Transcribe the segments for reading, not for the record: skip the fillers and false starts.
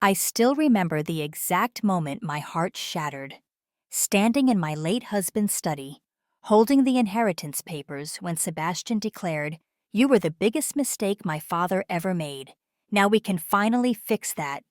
I still remember the exact moment my heart shattered. Standing in my late husband's study, holding the inheritance papers when Sebastian declared, "You were the biggest mistake my father ever made. Now we can finally fix that."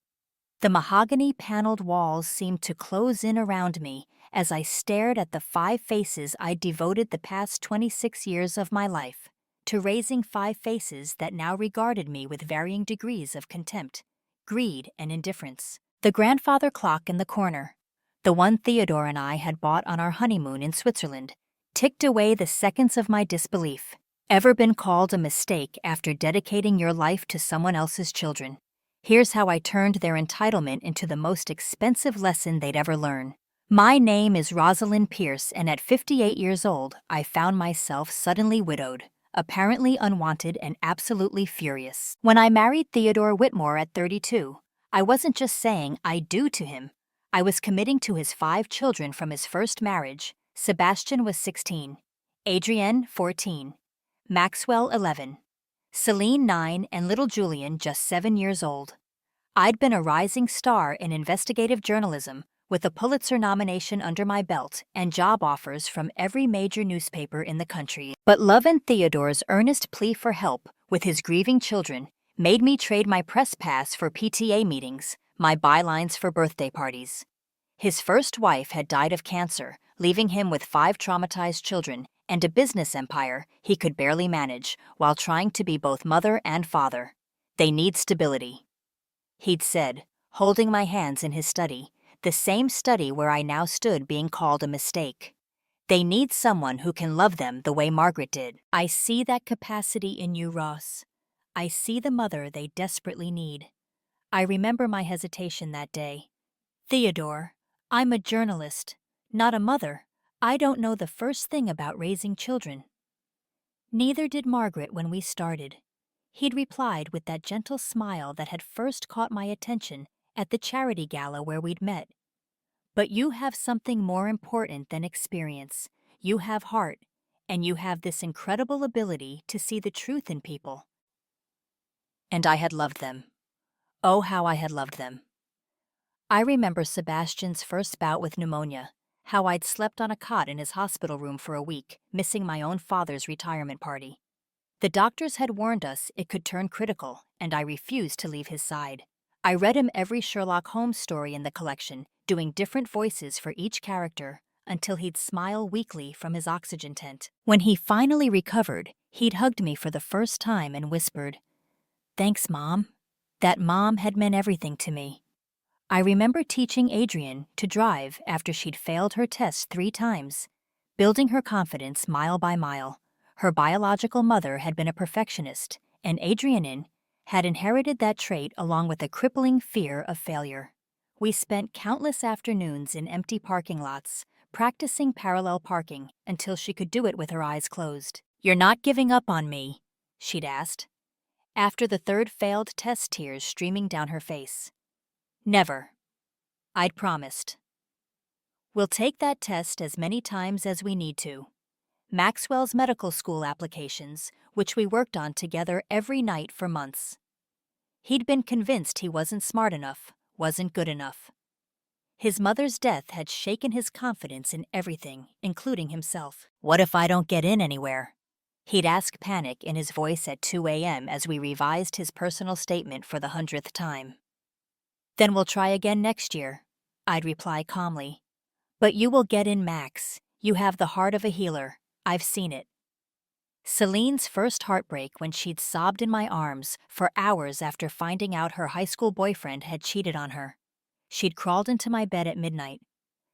The mahogany paneled walls seemed to close in around me as I stared at the 5 faces I'd devoted the past 26 years of my life to raising 5 faces that now regarded me with varying degrees of contempt, greed, and indifference. The grandfather clock in the corner, the one Theodore and I had bought on our honeymoon in Switzerland, ticked away the seconds of my disbelief. Ever been called a mistake after dedicating your life to someone else's children? Here's how I turned their entitlement into the most expensive lesson they'd ever learn. My name is Rosalind Pierce, and at 58 years old, I found myself suddenly widowed, apparently unwanted and absolutely furious. When I married Theodore Whitmore at 32, I wasn't just saying I do to him. I was committing to his 5 children from his first marriage. Sebastian was 16, Adrienne 14, Maxwell 11, Celine 9, and little Julian just 7 years old. I'd been a rising star in investigative journalism, with a Pulitzer nomination under my belt and job offers from every major newspaper in the country. But Love and Theodore's earnest plea for help with his grieving children made me trade my press pass for PTA meetings, my bylines for birthday parties. His first wife had died of cancer, leaving him with 5 traumatized children and a business empire he could barely manage while trying to be both mother and father. They need stability, he'd said, holding my hands in his study, the same study where I now stood being called a mistake. They need someone who can love them the way Margaret did. I see that capacity in you, Ross. I see the mother they desperately need. I remember my hesitation that day. Theodore, I'm a journalist, not a mother. I don't know the first thing about raising children. Neither did Margaret when we started. He'd replied with that gentle smile that had first caught my attention at the charity gala where we'd met. But you have something more important than experience. You have heart, and you have this incredible ability to see the truth in people. And I had loved them. Oh, how I had loved them. I remember Sebastian's first bout with pneumonia, how I'd slept on a cot in his hospital room for a week, missing my own father's retirement party. The doctors had warned us it could turn critical, and I refused to leave his side. I read him every Sherlock Holmes story in the collection, doing different voices for each character, until he'd smile weakly from his oxygen tent. When he finally recovered, he'd hugged me for the first time and whispered, "Thanks, Mom." That mom had meant everything to me. I remember teaching Adrienne to drive after she'd failed her test 3 times, building her confidence mile by mile. Her biological mother had been a perfectionist, and Adrienne had inherited that trait along with a crippling fear of failure. We spent countless afternoons in empty parking lots, practicing parallel parking until she could do it with her eyes closed. "You're not giving up on me?" she'd asked, after the 3rd failed test, tears streaming down her face. "Never," I'd promised. "We'll take that test as many times as we need to." Maxwell's medical school applications, which we worked on together every night for months. He'd been convinced he wasn't smart enough, wasn't good enough. His mother's death had shaken his confidence in everything, including himself. "What if I don't get in anywhere?" He'd ask, panic in his voice at 2 a.m. as we revised his personal statement for the 100th time. "Then we'll try again next year," I'd reply calmly. "But you will get in, Max. You have the heart of a healer. I've seen it." Celine's first heartbreak when she'd sobbed in my arms for hours after finding out her high school boyfriend had cheated on her. She'd crawled into my bed at midnight,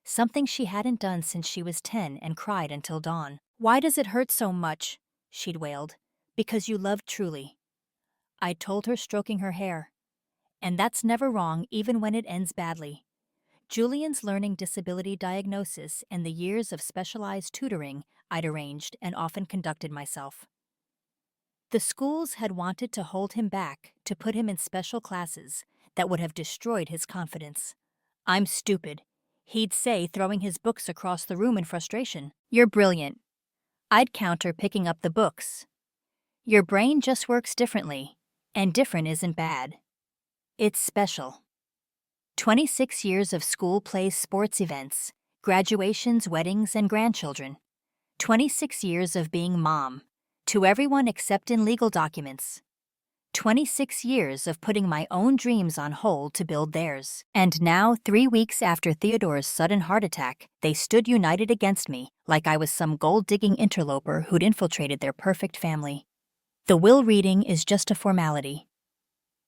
something she hadn't done since she was 10, and cried until dawn. "Why does it hurt so much?" she'd wailed. "Because you loved truly," I'd told her, stroking her hair. "And that's never wrong, even when it ends badly." Julian's learning disability diagnosis and the years of specialized tutoring I'd arranged and often conducted myself. The schools had wanted to hold him back, to put him in special classes that would have destroyed his confidence. "I'm stupid," he'd say, throwing his books across the room in frustration. "You're brilliant," I'd counter, picking up the books. "Your brain just works differently, and different isn't bad. It's special." 26 years of school plays, sports events, graduations, weddings, and grandchildren. 26 years of being mom, to everyone except in legal documents. 26 years of putting my own dreams on hold to build theirs. And now, 3 weeks after Theodore's sudden heart attack, they stood united against me like I was some gold-digging interloper who'd infiltrated their perfect family. The will reading is just a formality.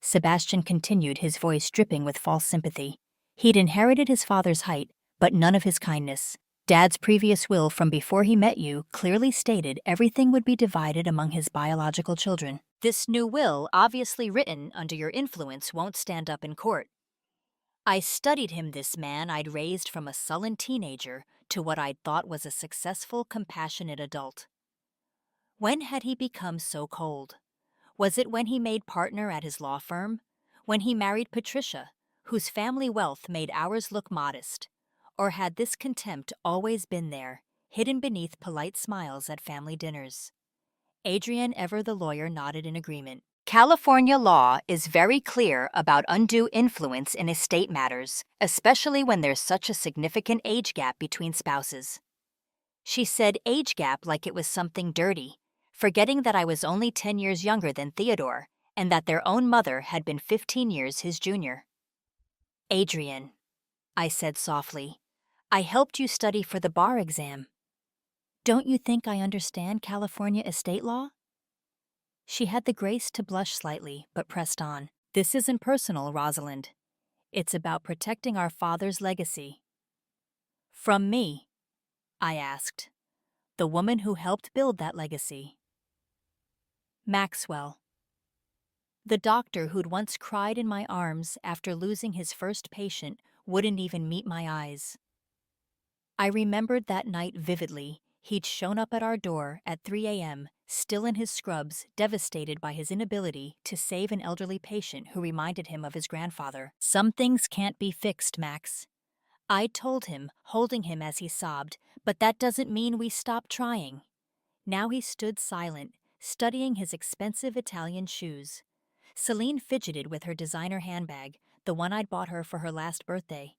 Sebastian continued, his voice dripping with false sympathy. He'd inherited his father's height, but none of his kindness. Dad's previous will from before he met you clearly stated everything would be divided among his biological children. This new will, obviously written under your influence, won't stand up in court. I studied him, this man I'd raised from a sullen teenager to what I'd thought was a successful, compassionate adult. When had he become so cold? Was it when he made partner at his law firm? When he married Patricia, whose family wealth made ours look modest? Or had this contempt always been there, hidden beneath polite smiles at family dinners? Adrian, ever the lawyer, nodded in agreement. California law is very clear about undue influence in estate matters, especially when there's such a significant age gap between spouses. She said age gap like it was something dirty, forgetting that I was only 10 years younger than Theodore and that their own mother had been 15 years his junior. Adrian, I said softly, I helped you study for the bar exam. Don't you think I understand California estate law? She had the grace to blush slightly, but pressed on. This isn't personal, Rosalind. It's about protecting our father's legacy. From me? I asked. The woman who helped build that legacy. Maxwell. The doctor who'd once cried in my arms after losing his first patient wouldn't even meet my eyes. I remembered that night vividly. He'd shown up at our door at 3 a.m., still in his scrubs, devastated by his inability to save an elderly patient who reminded him of his grandfather. Some things can't be fixed, Max. I told him, holding him as he sobbed, but that doesn't mean we stop trying. Now he stood silent, studying his expensive Italian shoes. Celine fidgeted with her designer handbag, the one I'd bought her for her last birthday.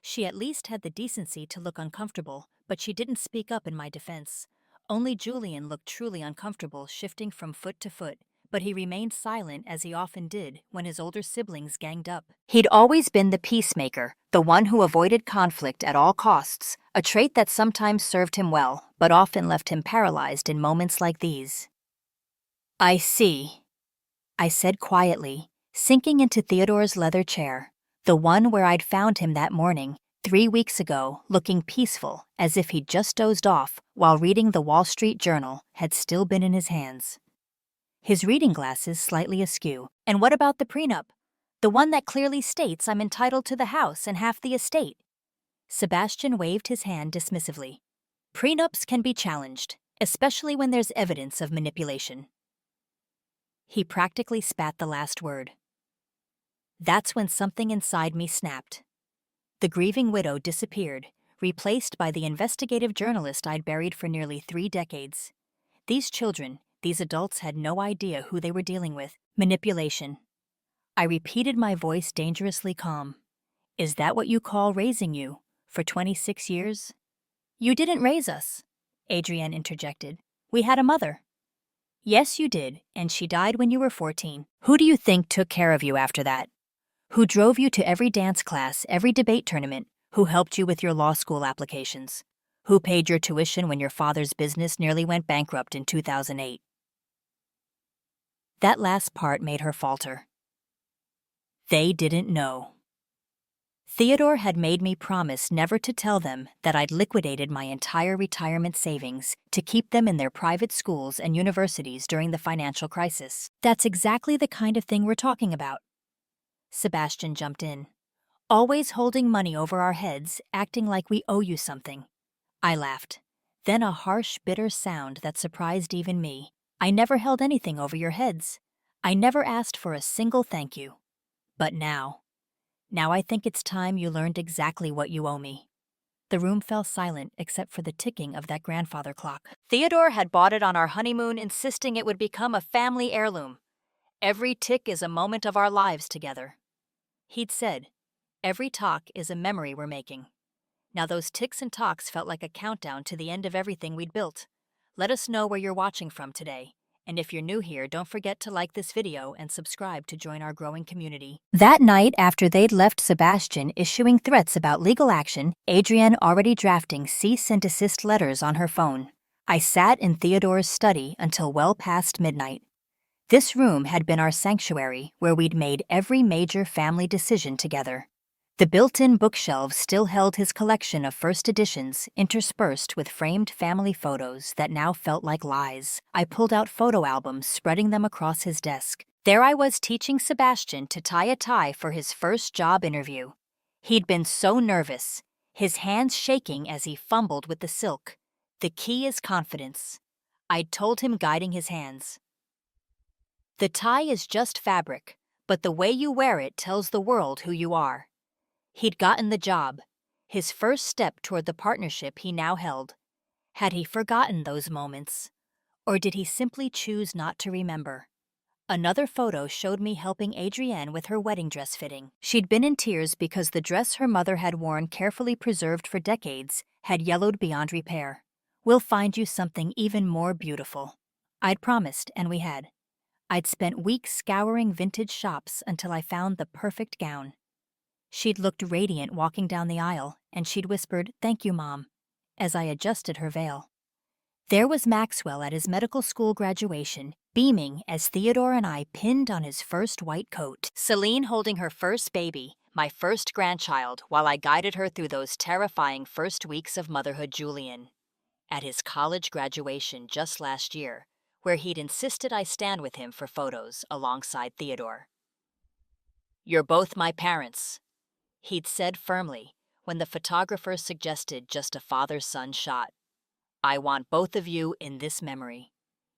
She at least had the decency to look uncomfortable, but she didn't speak up in my defense. Only Julian looked truly uncomfortable, shifting from foot to foot, but he remained silent as he often did when his older siblings ganged up. He'd always been the peacemaker, the one who avoided conflict at all costs, a trait that sometimes served him well, but often left him paralyzed in moments like these. I see, I said quietly, sinking into Theodore's leather chair, the one where I'd found him that morning, 3 weeks ago, looking peaceful, as if he'd just dozed off while reading the Wall Street Journal had still been in his hands. His reading glasses slightly askew. And what about the prenup? The one that clearly states I'm entitled to the house and half the estate. Sebastian waved his hand dismissively. Prenups can be challenged, especially when there's evidence of manipulation. He practically spat the last word. That's when something inside me snapped. The grieving widow disappeared, replaced by the investigative journalist I'd buried for nearly 3 decades. These children, these adults had no idea who they were dealing with. Manipulation. I repeated, my voice dangerously calm. Is that what you call raising you, for 26 years? You didn't raise us, Adrienne interjected. We had a mother. Yes, you did, and she died when you were 14. Who do you think took care of you after that? Who drove you to every dance class, every debate tournament? Who helped you with your law school applications? Who paid your tuition when your father's business nearly went bankrupt in 2008? That last part made her falter. They didn't know. Theodore had made me promise never to tell them that I'd liquidated my entire retirement savings to keep them in their private schools and universities during the financial crisis. That's exactly the kind of thing we're talking about. Sebastian jumped in. Always holding money over our heads, acting like we owe you something. I laughed. Then a harsh, bitter sound that surprised even me. I never held anything over your heads. I never asked for a single thank you. But now I think it's time you learned exactly what you owe me. The room fell silent except for the ticking of that grandfather clock. Theodore had bought it on our honeymoon, insisting it would become a family heirloom. Every tick is a moment of our lives together. He'd said, Every talk is a memory we're making. Now those ticks and talks felt like a countdown to the end of everything we'd built. Let us know where you're watching from today. And if you're new here, don't forget to like this video and subscribe to join our growing community. That night, after they'd left Sebastian issuing threats about legal action, Adrienne already drafting cease and desist letters on her phone, I sat in Theodore's study until well past midnight. This room had been our sanctuary where we'd made every major family decision together. The built-in bookshelves still held his collection of first editions interspersed with framed family photos that now felt like lies. I pulled out photo albums, spreading them across his desk. There I was teaching Sebastian to tie a tie for his first job interview. He'd been so nervous, his hands shaking as he fumbled with the silk. The key is confidence. I'd told him, guiding his hands. The tie is just fabric, but the way you wear it tells the world who you are. He'd gotten the job, his first step toward the partnership he now held. Had he forgotten those moments? Or did he simply choose not to remember? Another photo showed me helping Adrienne with her wedding dress fitting. She'd been in tears because the dress her mother had worn, carefully preserved for decades, had yellowed beyond repair. "We'll find you something even more beautiful." I'd promised, and we had. I'd spent weeks scouring vintage shops until I found the perfect gown. She'd looked radiant walking down the aisle, and she'd whispered, "Thank you, Mom," as I adjusted her veil. There was Maxwell at his medical school graduation, beaming as Theodore and I pinned on his first white coat. Celine holding her first baby, my first grandchild, while I guided her through those terrifying first weeks of motherhood. Julian at his college graduation just last year, where he'd insisted I stand with him for photos alongside Theodore. "You're both my parents," he'd said firmly when the photographer suggested just a father-son shot. "I want both of you in this memory."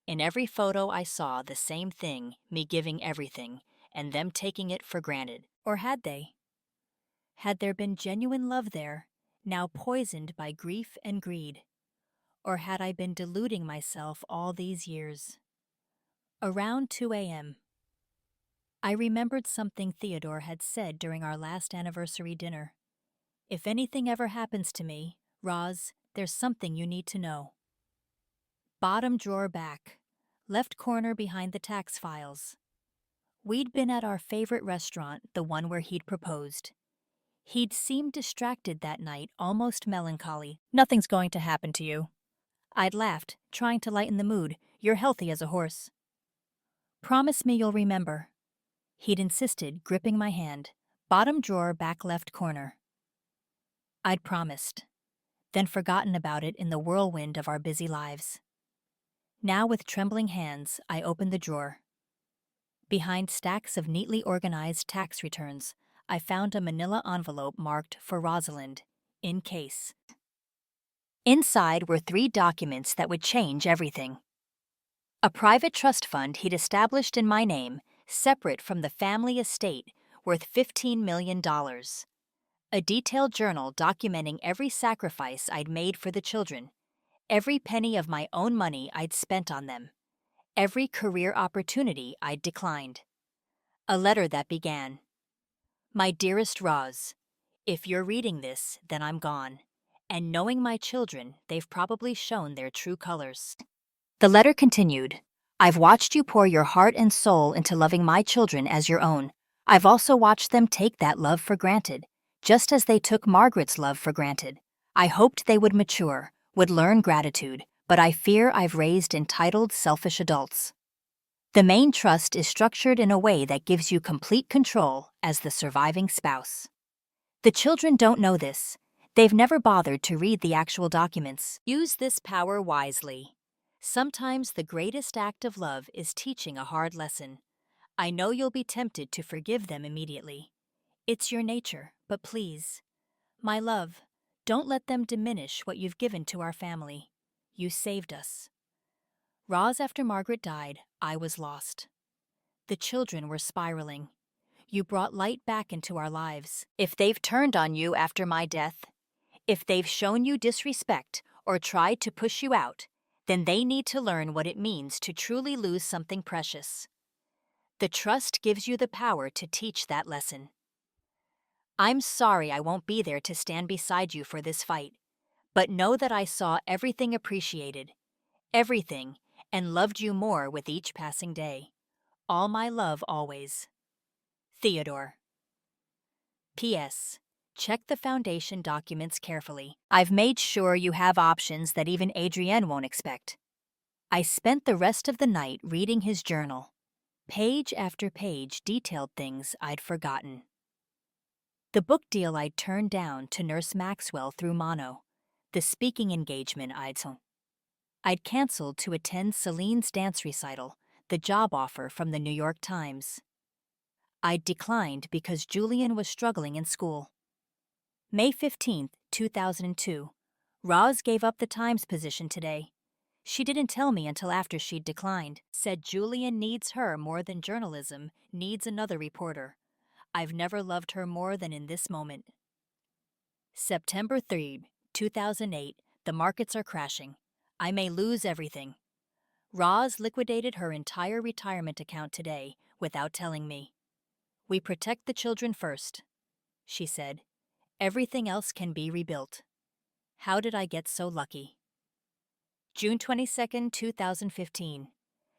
In every photo I saw the same thing, me giving everything, and them taking it for granted. Or had they? Had there been genuine love there, now poisoned by grief and greed? Or had I been deluding myself all these years? Around 2 a.m., I remembered something Theodore had said during our last anniversary dinner. "If anything ever happens to me, Roz, there's something you need to know." Bottom drawer back, left corner behind the tax files. We'd been at our favorite restaurant, the one where he'd proposed. He'd seemed distracted that night, almost melancholy. "Nothing's going to happen to you." I'd laughed, trying to lighten the mood. "You're healthy as a horse." "Promise me you'll remember." He'd insisted, gripping my hand. Bottom drawer, back left corner. I'd promised, then forgotten about it in the whirlwind of our busy lives. Now, with trembling hands, I opened the drawer. Behind stacks of neatly organized tax returns, I found a manila envelope marked "For Rosalind," in case. Inside were 3 documents that would change everything. A private trust fund he'd established in my name, separate from the family estate, worth $15 million. A detailed journal documenting every sacrifice I'd made for the children, every penny of my own money I'd spent on them, every career opportunity I'd declined. A letter that began, "My dearest Roz, if you're reading this, then I'm gone. And knowing my children, they've probably shown their true colors." The letter continued, "I've watched you pour your heart and soul into loving my children as your own. I've also watched them take that love for granted, just as they took Margaret's love for granted. I hoped they would mature, would learn gratitude, but I fear I've raised entitled, selfish adults. The main trust is structured in a way that gives you complete control as the surviving spouse. The children don't know this. They've never bothered to read the actual documents. Use this power wisely. Sometimes the greatest act of love is teaching a hard lesson. I know you'll be tempted to forgive them immediately. It's your nature, but please, my love, don't let them diminish what you've given to our family. You saved us." Roz, after Margaret died, I was lost. The children were spiraling. You brought light back into our lives. If they've turned on you after my death, if they've shown you disrespect or tried to push you out, then they need to learn what it means to truly lose something precious. The trust gives you the power to teach that lesson. I'm sorry I won't be there to stand beside you for this fight, but know that I saw everything appreciated, everything, and loved you more with each passing day. All my love always. Theodore. P.S. Check the foundation documents carefully. I've made sure you have options that even Adrienne won't expect. I spent the rest of the night reading his journal. Page after page detailed things I'd forgotten. The book deal I'd turned down to nurse Maxwell through mono. The speaking engagement I'd canceled to attend Celine's dance recital, the job offer from the New York Times. I'd declined because Julian was struggling in school. May 15th, 2002. Roz gave up the Times position today. She didn't tell me until after she'd declined. Said Julian needs her more than journalism needs another reporter. I've never loved her more than in this moment. September 3rd, 2008. The markets are crashing. I may lose everything. Roz liquidated her entire retirement account today without telling me. We protect the children first, she said. Everything else can be rebuilt. How did I get so lucky? June 22nd, 2015.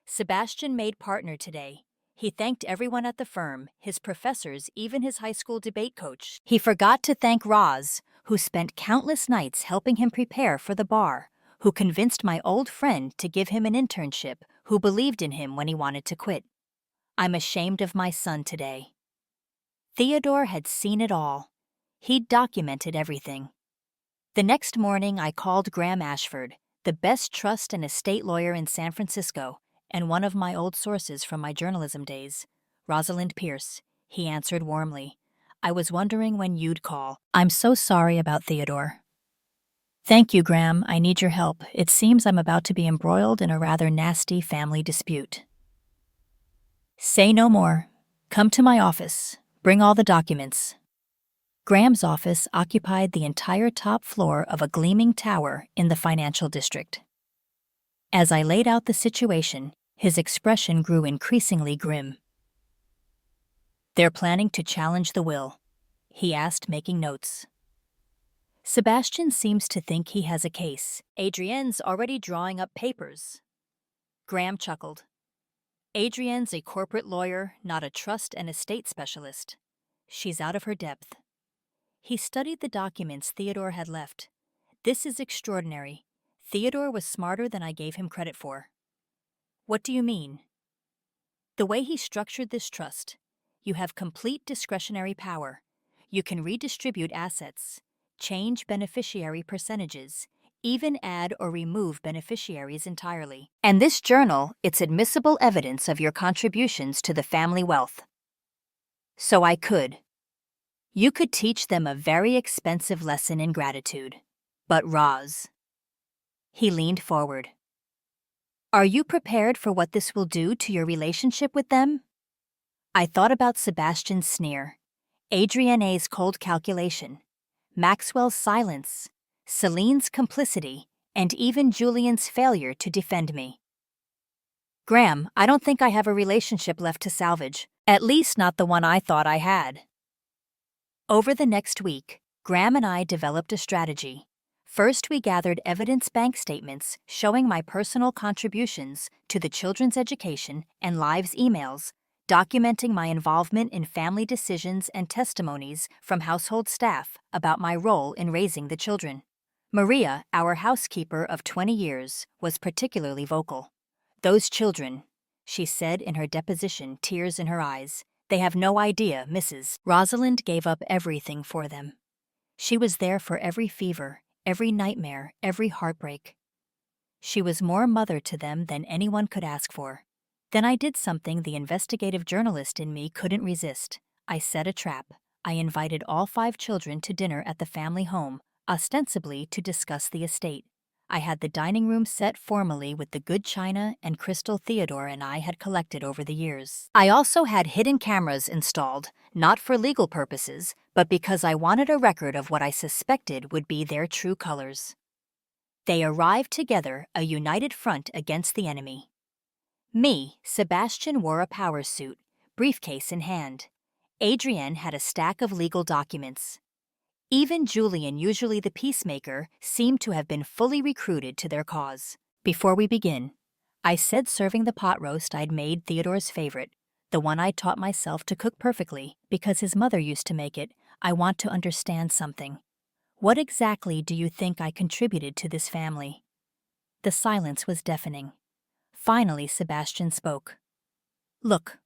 Sebastian made partner today. He thanked everyone at the firm, his professors, even his high school debate coach. He forgot to thank Roz, who spent countless nights helping him prepare for the bar, who convinced my old friend to give him an internship, who believed in him when he wanted to quit. I'm ashamed of my son today. Theodore had seen it all. He'd documented everything. The next morning, I called Graham Ashford, the best trust and estate lawyer in San Francisco, and one of my old sources from my journalism days, Rosalind Pierce. He answered warmly. I was wondering when you'd call. I'm so sorry about Theodore. Thank you, Graham. I need your help. It seems I'm about to be embroiled in a rather nasty family dispute. Say no more. Come to my office. Bring all the documents. Graham's office occupied the entire top floor of a gleaming tower in the financial district. As I laid out the situation, his expression grew increasingly grim. They're planning to challenge the will, he asked, making notes. Sebastian seems to think he has a case. Adrienne's already drawing up papers. Graham chuckled. Adrienne's a corporate lawyer, not a trust and estate specialist. She's out of her depth. He studied the documents Theodore had left. This is extraordinary. Theodore was smarter than I gave him credit for. What do you mean? The way he structured this trust. You have complete discretionary power. You can redistribute assets, change beneficiary percentages, even add or remove beneficiaries entirely. And this journal, it's admissible evidence of your contributions to the family wealth. So I could. You could teach them a very expensive lesson in gratitude. But Roz. He leaned forward. Are you prepared for what this will do to your relationship with them? I thought about Sebastian's sneer, Adrienne's cold calculation, Maxwell's silence, Celine's complicity, and even Julian's failure to defend me. Graham, I don't think I have a relationship left to salvage, at least not the one I thought I had. Over the next week, Graham and I developed a strategy. First, we gathered evidence bank statements showing my personal contributions to the children's education and lives emails, documenting my involvement in family decisions and testimonies from household staff about my role in raising the children. Maria, our housekeeper of 20 years, was particularly vocal. Those children, she said in her deposition, tears in her eyes, they have no idea, Mrs. Rosalind gave up everything for them. She was there for every fever, every nightmare, every heartbreak. She was more mother to them than anyone could ask for. Then I did something the investigative journalist in me couldn't resist. I set a trap. I invited all 5 children to dinner at the family home, ostensibly to discuss the estate. I had the dining room set formally with the good china and crystal Theodore and I had collected over the years. I also had hidden cameras installed, not for legal purposes, but because I wanted a record of what I suspected would be their true colors. They arrived together, a united front against the enemy. Me, Sebastian wore a power suit, briefcase in hand. Adrienne had a stack of legal documents. Even Julian, usually the peacemaker, seemed to have been fully recruited to their cause. Before we begin, I said serving the pot roast I'd made Theodore's favorite, the one I'd taught myself to cook perfectly because his mother used to make it. I want to understand something. What exactly do you think I contributed to this family? The silence was deafening. Finally, Sebastian spoke. Look,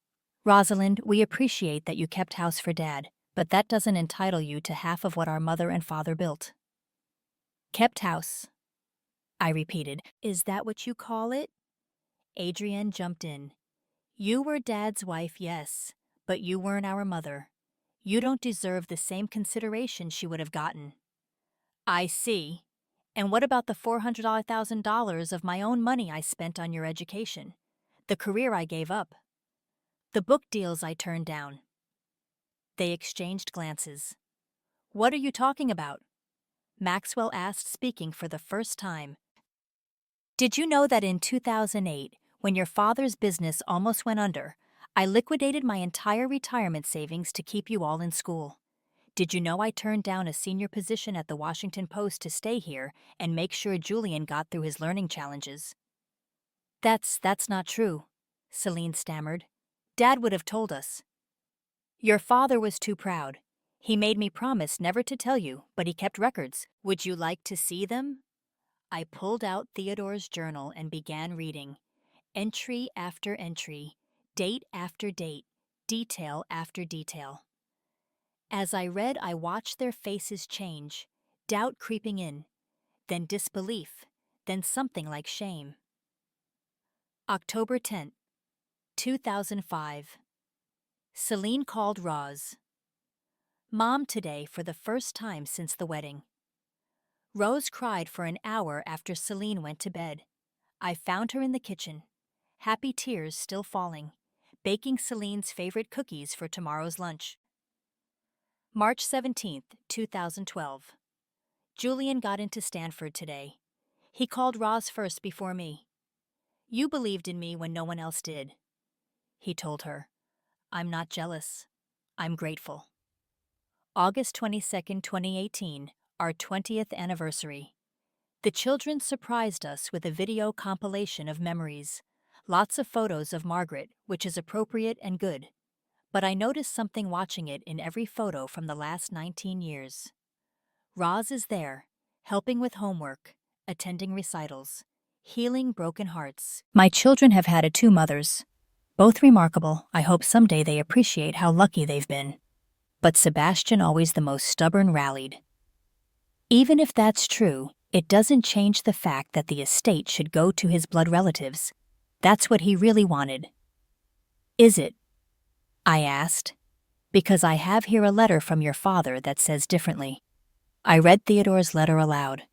Rosalind, we appreciate that you kept house for Dad, but that doesn't entitle you to half of what our mother and father built. Kept house, I repeated. Is that what you call it? Adrienne jumped in. You were Dad's wife, yes, but you weren't our mother. You don't deserve the same consideration she would have gotten. I see. And what about the $400,000 of my own money I spent on your education? The career I gave up? The book deals I turned down? They exchanged glances. What are you talking about? Maxwell asked, speaking for the first time. Did you know that in 2008, when your father's business almost went under, I liquidated my entire retirement savings to keep you all in school? Did you know I turned down a senior position at the Washington Post to stay here and make sure Julian got through his learning challenges? That's not true, Celine stammered. Dad would have told us. Your father was too proud. He made me promise never to tell you, but he kept records. Would you like to see them? I pulled out Theodore's journal and began reading. Entry after entry, date after date, detail after detail. As I read, I watched their faces change, doubt creeping in, then disbelief, then something like shame. October 10th, 2005. Celine called Roz. Mom today for the first time since the wedding. Rose cried for an hour after Celine went to bed. I found her in the kitchen, happy tears still falling, baking Celine's favorite cookies for tomorrow's lunch. March 17th, 2012. Julian got into Stanford today. He called Roz first before me. You believed in me when no one else did, he told her. I'm not jealous. I'm grateful. August 22nd, 2018, our 20th anniversary. The children surprised us with a video compilation of memories. Lots of photos of Margaret, which is appropriate and good. But I noticed something watching it in every photo from the last 19 years. Roz is there, helping with homework, attending recitals, healing broken hearts. My children have had two mothers. Both remarkable. I hope someday they appreciate how lucky they've been. But Sebastian, always the most stubborn, rallied. Even if that's true, it doesn't change the fact that the estate should go to his blood relatives. That's what he really wanted. Is it? I asked. Because I have here a letter from your father that says differently. I read Theodore's letter aloud,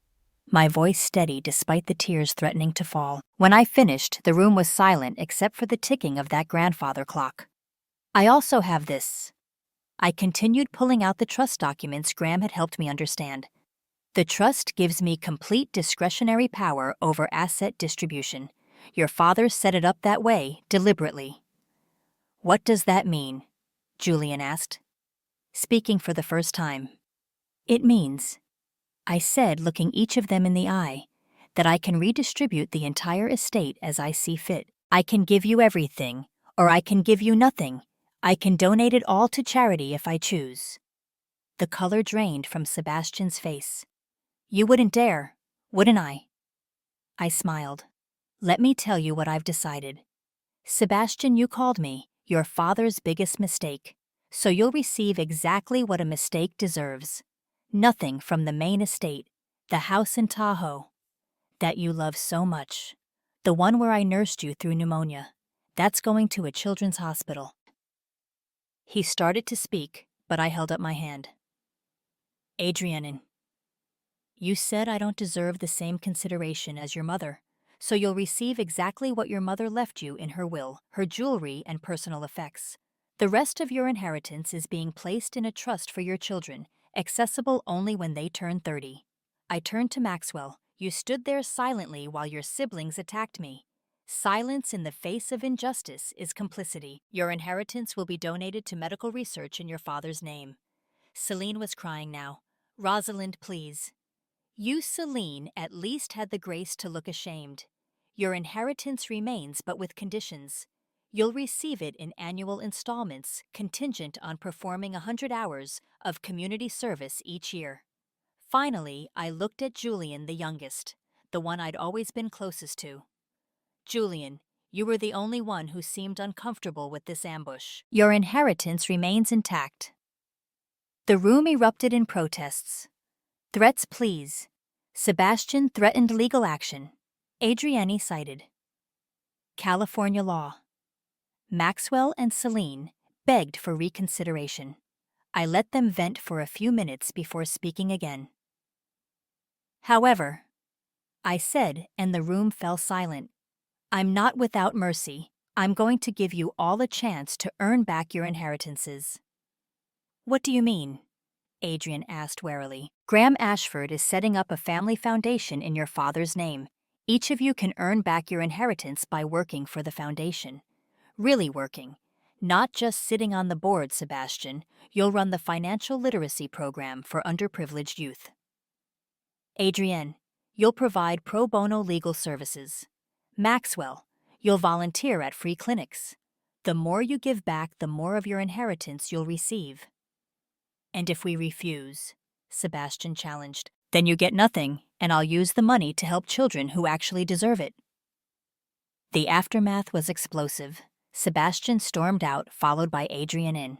my voice steady despite the tears threatening to fall. When I finished, the room was silent except for the ticking of that grandfather clock. I also have this. I continued pulling out the trust documents Graham had helped me understand. The trust gives me complete discretionary power over asset distribution. Your father set it up that way, deliberately. What does that mean? Julian asked, speaking for the first time. It means, I said, looking each of them in the eye, that I can redistribute the entire estate as I see fit. I can give you everything, or I can give you nothing. I can donate it all to charity if I choose. The color drained from Sebastian's face. You wouldn't dare, wouldn't I? I smiled. Let me tell you what I've decided. Sebastian, you called me your father's biggest mistake, so you'll receive exactly what a mistake deserves. Nothing from the main estate, the house in Tahoe, that you love so much, the one where I nursed you through pneumonia. That's going to a children's hospital. He started to speak, but I held up my hand. Adrienne, you said I don't deserve the same consideration as your mother, so you'll receive exactly what your mother left you in her will, her jewelry and personal effects. The rest of your inheritance is being placed in a trust for your children, accessible only when they turn 30. I turned to Maxwell. You stood there silently while your siblings attacked me. Silence in the face of injustice is complicity. Your inheritance will be donated to medical research in your father's name. Celine was crying now. Rosalind, please. You, Celine, at least had the grace to look ashamed. Your inheritance remains, but with conditions. You'll receive it in annual installments, contingent on performing 100 hours of community service each year. Finally, I looked at Julian, the youngest, the one I'd always been closest to. Julian, you were the only one who seemed uncomfortable with this ambush. Your inheritance remains intact. The room erupted in protests. Threats, please. Sebastian threatened legal action. Adrienne cited. California law. Maxwell and Celine begged for reconsideration. I let them vent for a few minutes before speaking again. However, I said, and the room fell silent. I'm not without mercy. I'm going to give you all a chance to earn back your inheritances. What do you mean? Adrienne asked warily. Graham Ashford is setting up a family foundation in your father's name. Each of you can earn back your inheritance by working for the foundation. Really working. Not just sitting on the board, Sebastian. You'll run the financial literacy program for underprivileged youth. Adrienne, you'll provide pro bono legal services. Maxwell, you'll volunteer at free clinics. The more you give back, the more of your inheritance you'll receive. And if we refuse, Sebastian challenged, then you get nothing, and I'll use the money to help children who actually deserve it. The aftermath was explosive. Sebastian stormed out, followed by Adrienne in.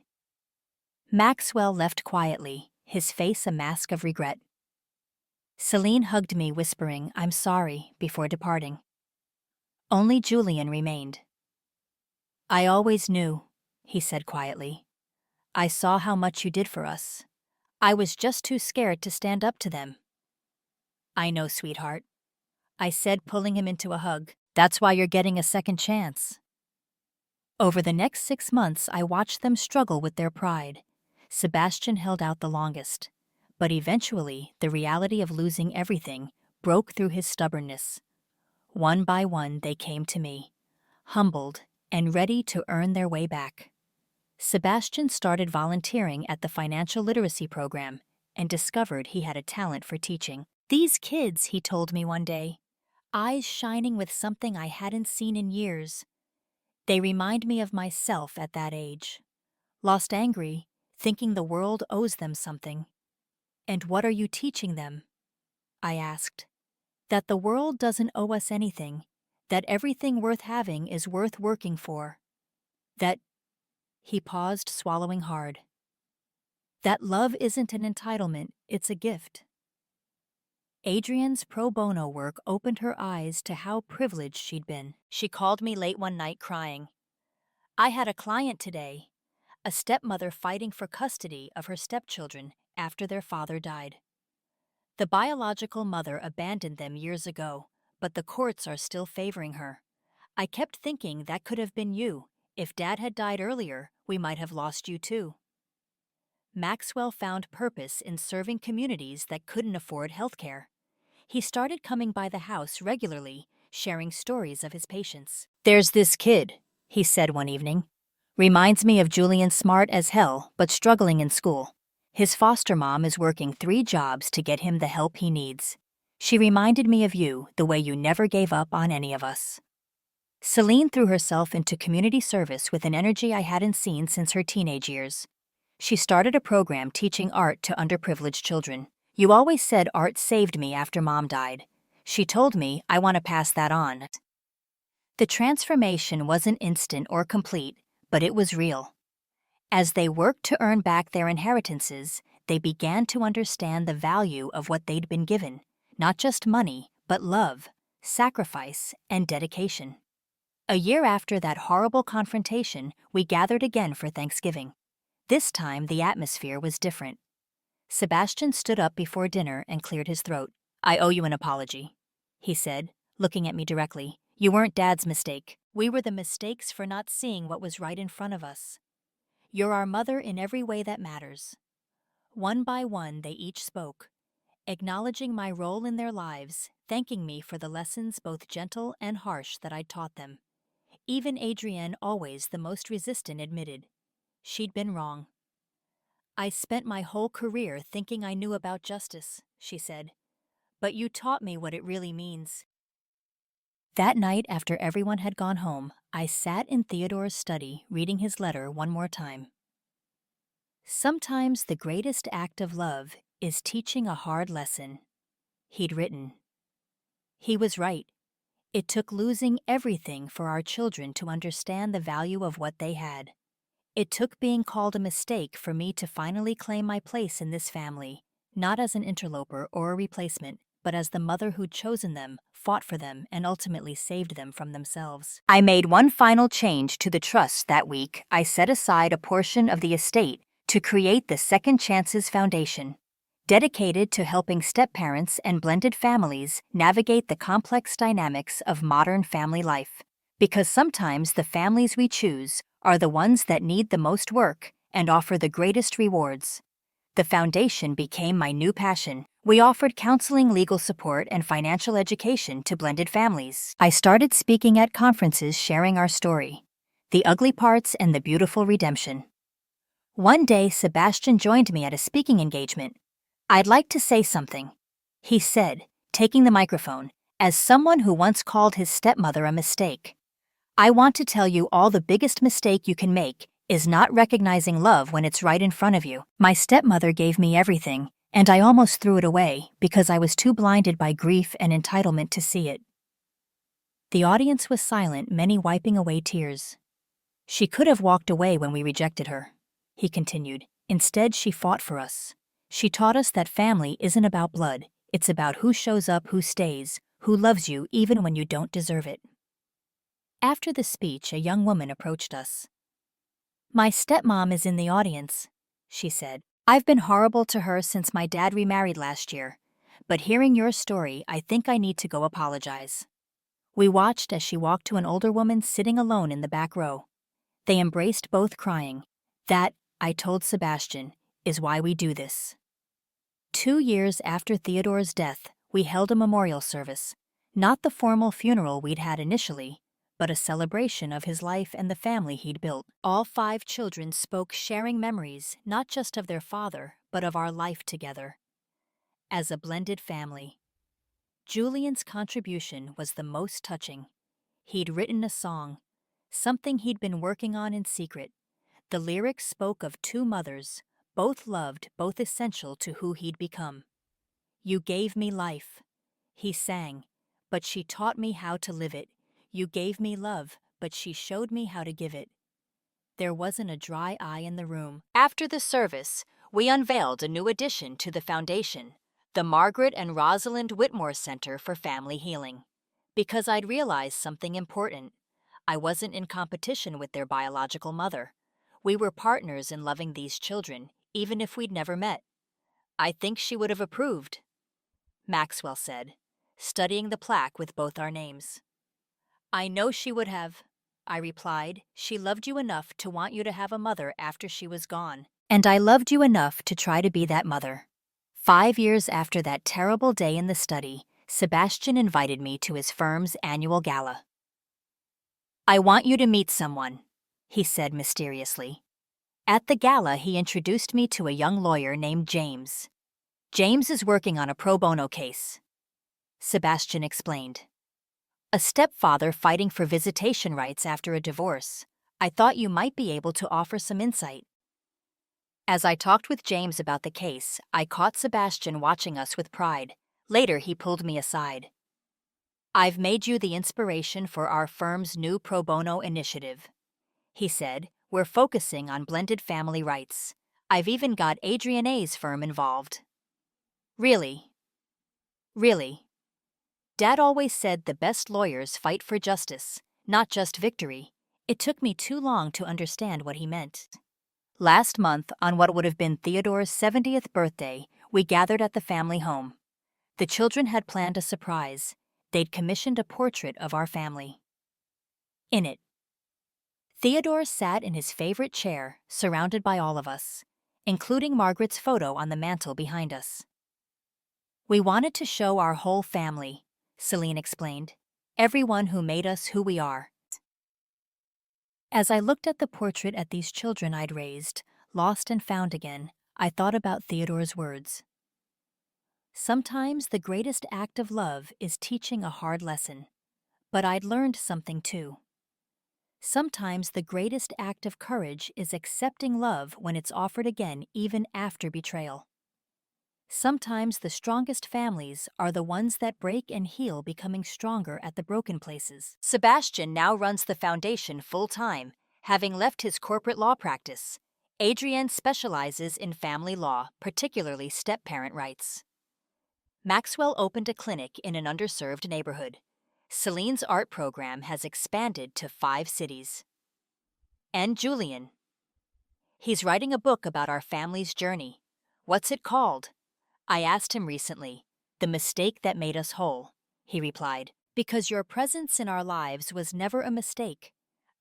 Maxwell left quietly, his face a mask of regret. Celine hugged me, whispering, "I'm sorry," before departing. Only Julian remained. I always knew, he said quietly. I saw how much you did for us. I was just too scared to stand up to them. I know, sweetheart, I said, pulling him into a hug. That's why you're getting a second chance. Over the next 6 months, I watched them struggle with their pride. Sebastian held out the longest. But eventually, the reality of losing everything broke through his stubbornness. One by one, they came to me, humbled and ready to earn their way back. Sebastian started volunteering at the financial literacy program and discovered he had a talent for teaching. These kids, he told me one day, eyes shining with something I hadn't seen in years. They remind me of myself at that age. Lost angry, thinking the world owes them something. And what are you teaching them? I asked. That the world doesn't owe us anything, that everything worth having is worth working for. That, he paused, swallowing hard. That love isn't an entitlement, it's a gift. Adrienne's pro bono work opened her eyes to how privileged she'd been. She called me late one night crying. I had a client today, a stepmother fighting for custody of her stepchildren after their father died. The biological mother abandoned them years ago, but the courts are still favoring her. I kept thinking that could have been you. If Dad had died earlier, we might have lost you too. Maxwell found purpose in serving communities that couldn't afford health care. He started coming by the house regularly, sharing stories of his patients. There's this kid, he said one evening. Reminds me of Julian, smart as hell, but struggling in school. His foster mom is working 3 jobs to get him the help he needs. She reminded me of you, the way you never gave up on any of us. Celine threw herself into community service with an energy I hadn't seen since her teenage years. She started a program teaching art to underprivileged children. You always said art saved me after Mom died. She told me I want to pass that on. The transformation wasn't instant or complete, but it was real. As they worked to earn back their inheritances, they began to understand the value of what they'd been given, not just money, but love, sacrifice, and dedication. A year after that horrible confrontation, we gathered again for Thanksgiving. This time, the atmosphere was different. Sebastian stood up before dinner and cleared his throat. I owe you an apology, he said, looking at me directly. You weren't Dad's mistake. We were the mistakes for not seeing what was right in front of us. You're our mother in every way that matters. One by one, they each spoke, acknowledging my role in their lives, thanking me for the lessons both gentle and harsh that I'd taught them. Even Adrienne, always the most resistant, admitted she'd been wrong. I spent my whole career thinking I knew about justice, she said, but you taught me what it really means. That night, after everyone had gone home, I sat in Theodore's study reading his letter one more time. Sometimes the greatest act of love is teaching a hard lesson, he'd written. He was right. It took losing everything for our children to understand the value of what they had. It took being called a mistake for me to finally claim my place in this family, not as an interloper or a replacement, but as the mother who'd chosen them, fought for them, and ultimately saved them from themselves. I made one final change to the trust that week. I set aside a portion of the estate to create the Second Chances Foundation, dedicated to helping step-parents and blended families navigate the complex dynamics of modern family life. Because sometimes the families we choose are the ones that need the most work and offer the greatest rewards. The foundation became my new passion. We offered counseling, legal support, and financial education to blended families. I started speaking at conferences sharing our story, the ugly parts and the beautiful redemption. One day, Sebastian joined me at a speaking engagement. "I'd like to say something," he said, taking the microphone, as someone who once called his stepmother a mistake. "I want to tell you all the biggest mistake you can make is not recognizing love when it's right in front of you. My stepmother gave me everything, and I almost threw it away because I was too blinded by grief and entitlement to see it." The audience was silent, many wiping away tears. "She could have walked away when we rejected her," he continued. "Instead, she fought for us. She taught us that family isn't about blood, it's about who shows up, who stays, who loves you even when you don't deserve it." After the speech, a young woman approached us. "My stepmom is in the audience," she said. "I've been horrible to her since my dad remarried last year, but hearing your story, I think I need to go apologize." We watched as she walked to an older woman sitting alone in the back row. They embraced, both crying. "That," I told Sebastian, "is why we do this." 2 years after Theodore's death, we held a memorial service, not the formal funeral we'd had initially, but a celebration of his life and the family he'd built. All 5 children spoke, sharing memories, not just of their father, but of our life together as a blended family. Julian's contribution was the most touching. He'd written a song, something he'd been working on in secret. The lyrics spoke of 2 mothers, both loved, both essential to who he'd become. "You gave me life," he sang, "but she taught me how to live it. You gave me love, but she showed me how to give it." There wasn't a dry eye in the room. After the service, we unveiled a new addition to the foundation, the Margaret and Rosalind Whitmore Center for Family Healing. Because I'd realized something important. I wasn't in competition with their biological mother. We were partners in loving these children, even if we'd never met. "I think she would have approved," Maxwell said, studying the plaque with both our names. "I know she would have," I replied. "She loved you enough to want you to have a mother after she was gone. And I loved you enough to try to be that mother." 5 years after that terrible day in the study, Sebastian invited me to his firm's annual gala. "I want you to meet someone," he said mysteriously. At the gala, he introduced me to a young lawyer named James. "James is working on a pro bono case," Sebastian explained. "A stepfather fighting for visitation rights after a divorce. I thought you might be able to offer some insight." As I talked with James about the case, I caught Sebastian watching us with pride. Later, he pulled me aside. "I've made you the inspiration for our firm's new pro bono initiative," he said. "We're focusing on blended family rights. I've even got Adrienne A's firm involved." "Really? Really?" Dad always said the best lawyers fight for justice, not just victory. It took me too long to understand what he meant. Last month, on what would have been Theodore's 70th birthday, we gathered at the family home. The children had planned a surprise. They'd commissioned a portrait of our family. In it, Theodore sat in his favorite chair, surrounded by all of us, including Margaret's photo on the mantel behind us. We wanted to show our whole family, Celine explained. Everyone who made us who we are. As I looked at the portrait at these children I'd raised, lost and found again, I thought about Theodore's words. Sometimes the greatest act of love is teaching a hard lesson. But I'd learned something too. Sometimes the greatest act of courage is accepting love when it's offered again even after betrayal. Sometimes the strongest families are the ones that break and heal, becoming stronger at the broken places. Sebastian now runs the foundation full-time, having left his corporate law practice. Adrienne specializes in family law, particularly step-parent rights. Maxwell opened a clinic in an underserved neighborhood. Celine's art program has expanded to 5 cities. And Julian. He's writing a book about our family's journey. What's it called? I asked him recently. The Mistake That Made Us Whole, he replied. Because your presence in our lives was never a mistake.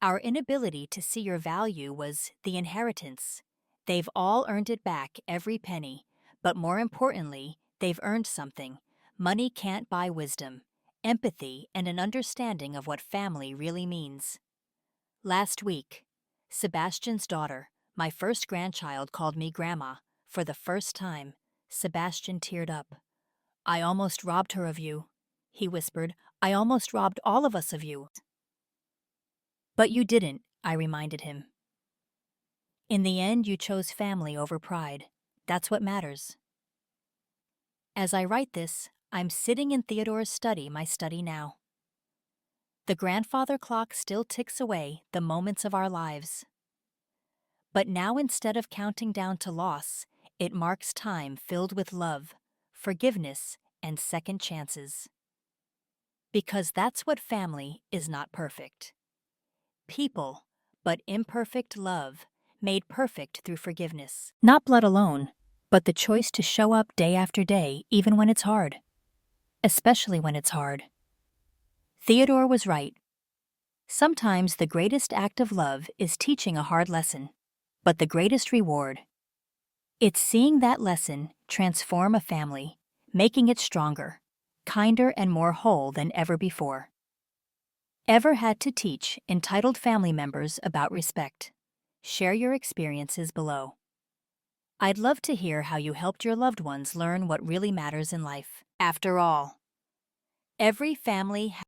Our inability to see your value was the inheritance. They've all earned it back, every penny. But more importantly, they've earned something. Money can't buy wisdom, empathy, and an understanding of what family really means. Last week, Sebastian's daughter, my first grandchild, called me Grandma. For the first time, Sebastian teared up. I almost robbed her of you, he whispered. I almost robbed all of us of you. But you didn't, I reminded him. In the end, you chose family over pride. That's what matters. As I write this, I'm sitting in Theodore's study, my study now. The grandfather clock still ticks away the moments of our lives. But now, instead of counting down to loss, it marks time filled with love, forgiveness, and second chances. Because that's what family is. Not perfect. People, but imperfect love, made perfect through forgiveness. Not blood alone, but the choice to show up day after day, even when it's hard. Especially when it's hard. Theodore was right. Sometimes the greatest act of love is teaching a hard lesson, but the greatest reward, it's seeing that lesson transform a family, making it stronger, kinder, and more whole than ever before. Ever had to teach entitled family members about respect? Share your experiences below. I'd love to hear how you helped your loved ones learn what really matters in life. After all, every family